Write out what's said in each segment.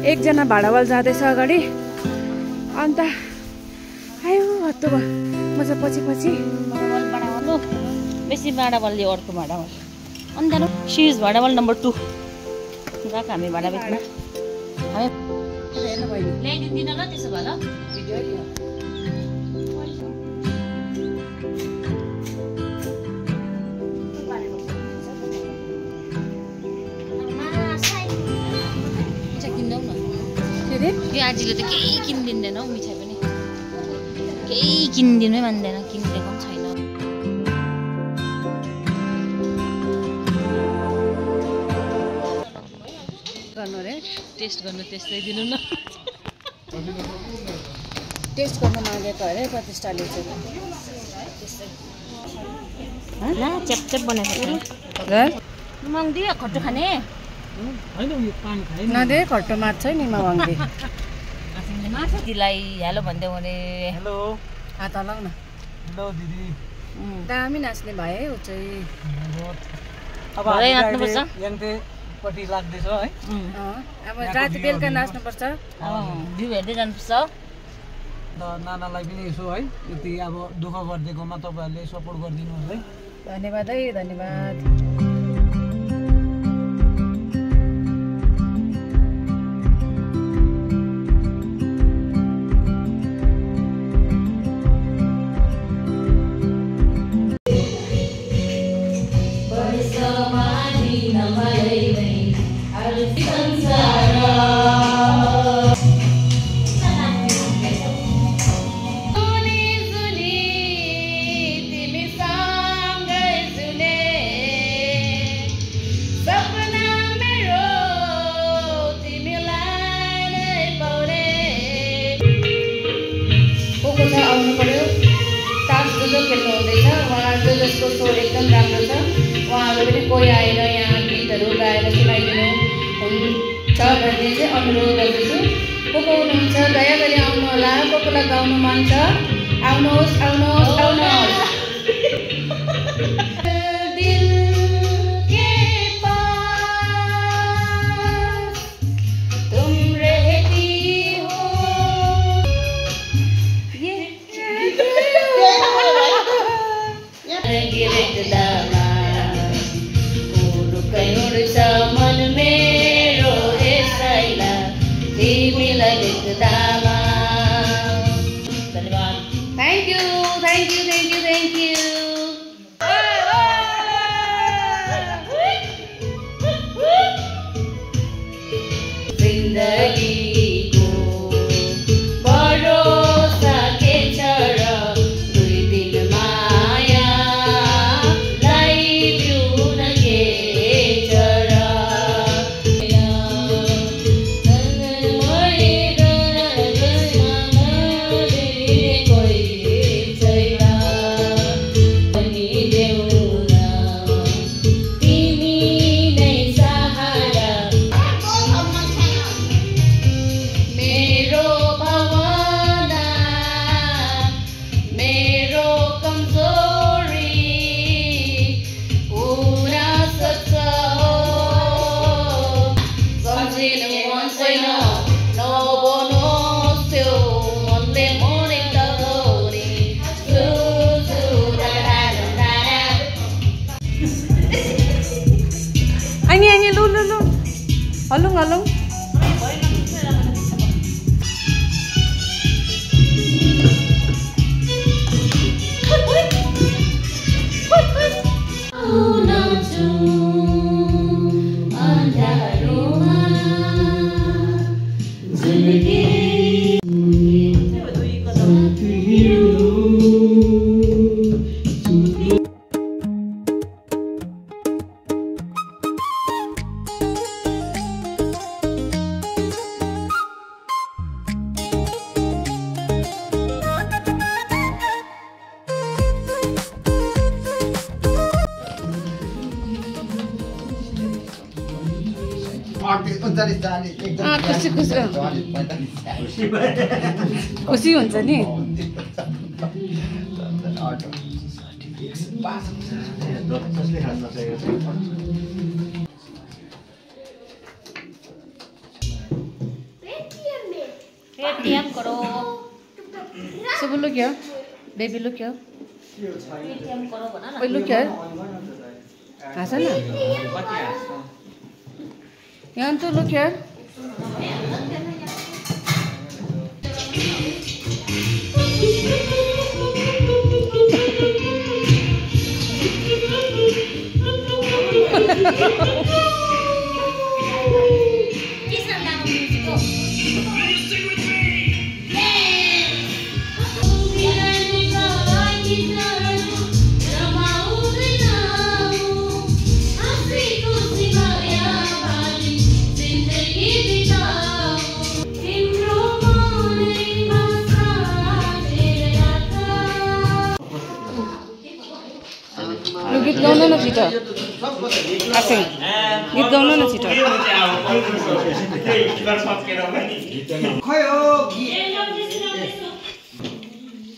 एकजना भाडावाल जाँदैछ अगाडि अन्त आयो हत्तो भयो म चाहिँ पछि भाडावाल बेसी भाडावालले अर्को भाडावाल अन्त सी इज भाडावाल नम्बर 2 गएको हामी भाडा बेच्न हामी ल्याइदिँदिन ल त्यसो भए ल यो आजीले त केही किनिदिँदैन हौ मिठाई पनि केही किनिदिनै मान्दैन किनिदिएको पनि छैन गर्नु रे टेस्ट गर्नु त्यस्तै दिनु न टेस्ट गर्न मागेको अरे प्रतिष्ठाले चाहिँ ला च्याप बनाएको मङ्दियो खट्टु खाने नदे खट्टो मार्छ नि मङ्दी दिदीलाई हेलो भन्दै भने हेलो हात हलाउ न हेलो दिदी दामी नाच्ने भयो है ऊ चाहिँ अब नाच्नुपर्छ याङतेपट्टि लाग्दैछ है अब राति बेलुका नाच्नुपर्छ भ्यू हेर्दै जानुपर्छ र नानालाई पनि यसो है यति अब दुःख गरिदिएकोमा तपाईँहरूले सपोर्ट गरिदिनुहोस् है धन्यवाद है धन्यवाद आउनु पर्यो तास जो खेल्नु हुँदैछ उहाँ जसको स्वर एकदम राम्रो छ उहाँहरू पनि कोही आएर यहाँ गीतहरू गाएर सुनाइदिनु हुन्छ भन्ने चाहिँ अनुरोध गर्दछु को हुनुहुन्छ दया गरी आउनु होला कोलाई गाउनु मन छ आउनुहोस् आउनुहोस् आउनुहोस् Halung halung. खुसी हुन्छ नि पेटीएम करो सुबह look here. Baby look here. Paytm करो भन न Wait, look here. हाँस न यहाँ तो look here. किसन नाम म्युजिक हो Lu git gaउन न छिटो आसिङ गीत गाउन न छिटो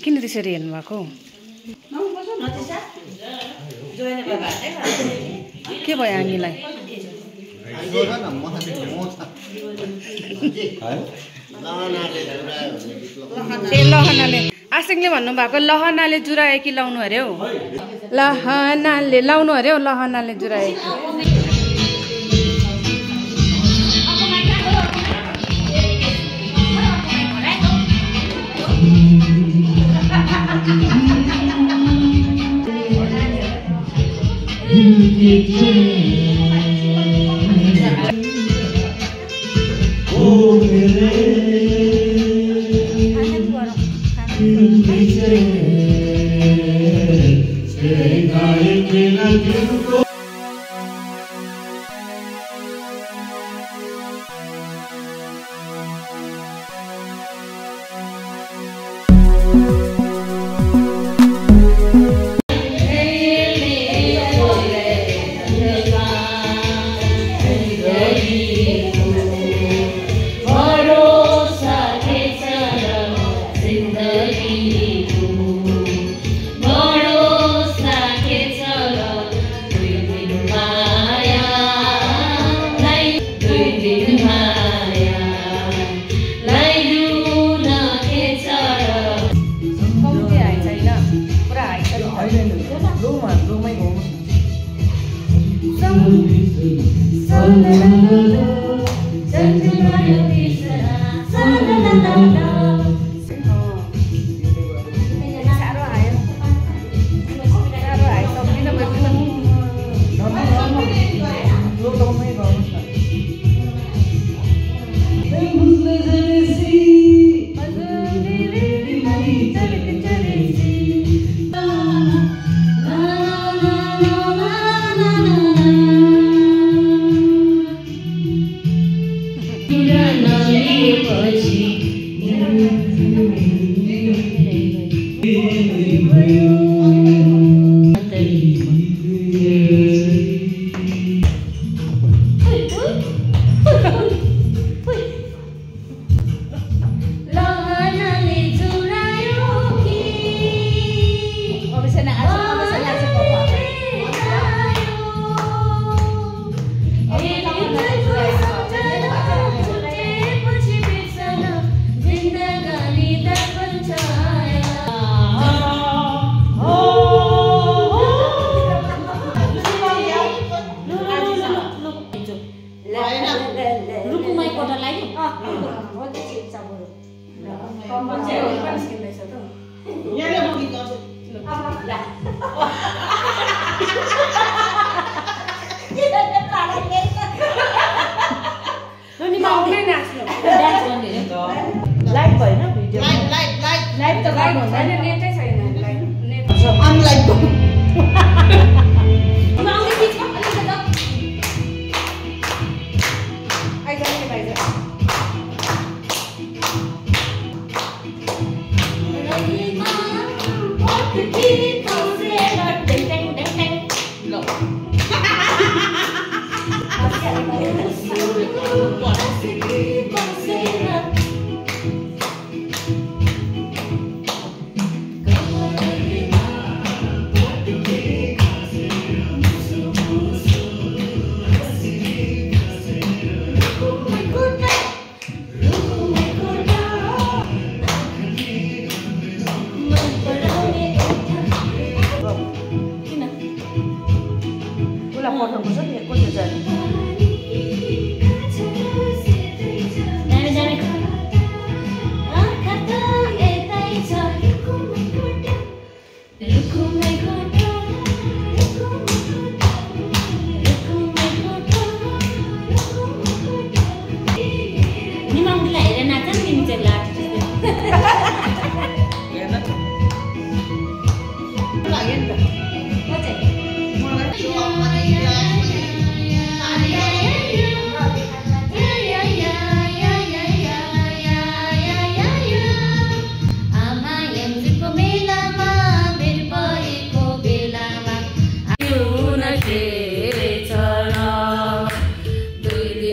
किन त्यसरी हेर्नु भएको के भयो हामीलाई ए लहनाले आसिङले भन्नु भएको लहनाले जुराए कि लाउनु अरे हौ लहनाले लाउनु अरे हौ लहनाले जुराए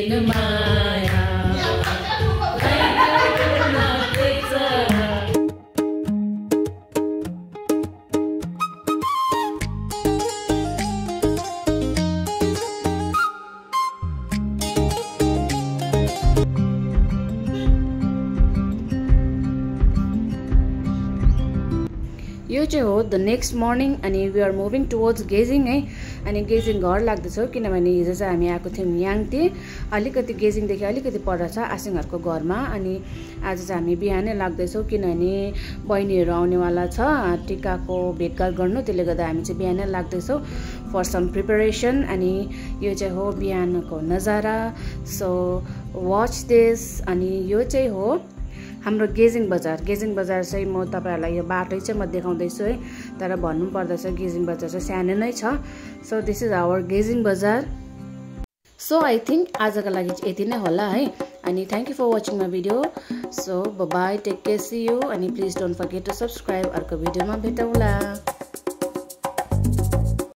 दिन माया यो चाहिँ हो द नेक्स्ट मर्निङ अनि वी आर मुभिङ टुवर्ड्स गेजिङ है। अनि गेजिङ घर लाग्दैछौँ किनभने हिजो चाहिँ हामी आएको थियौँ याङते, अलिकति गेजिङदेखि अलिकति पर छ आसिङहरूको घरमा। अनि आज चाहिँ हामी बिहानै लाग्दैछौँ किनभने बहिनीहरू आउनेवाला छ टिकाको भेटघाट गर्नु, त्यसले गर्दा हामी चाहिँ बिहानै लाग्दैछौँ फर सम प्रिपरेसन। अनि यो चाहिँ हो बिहानको नजारा, सो वाच दिस। अनि यो चाहिँ हो हाम्रो गेजिङ बजार। गेजिङ बजार चाहिँ म तपाईहरुलाई यो बाटै चाहिँ म देखाउँदैछु है, तर भन्नुपर्दा चाहिँ गेजिङ बजार चाहिँ सानो नै छ। सो दिस इज आवर गेजिङ बजार। सो आई थिंक आजको लागि चाहिँ यति नै होला है। अनि thank you for watching my video. So bye, take care, see you. अनि please don't forget to subscribe. अर्को भिडियोमा भेटौँला।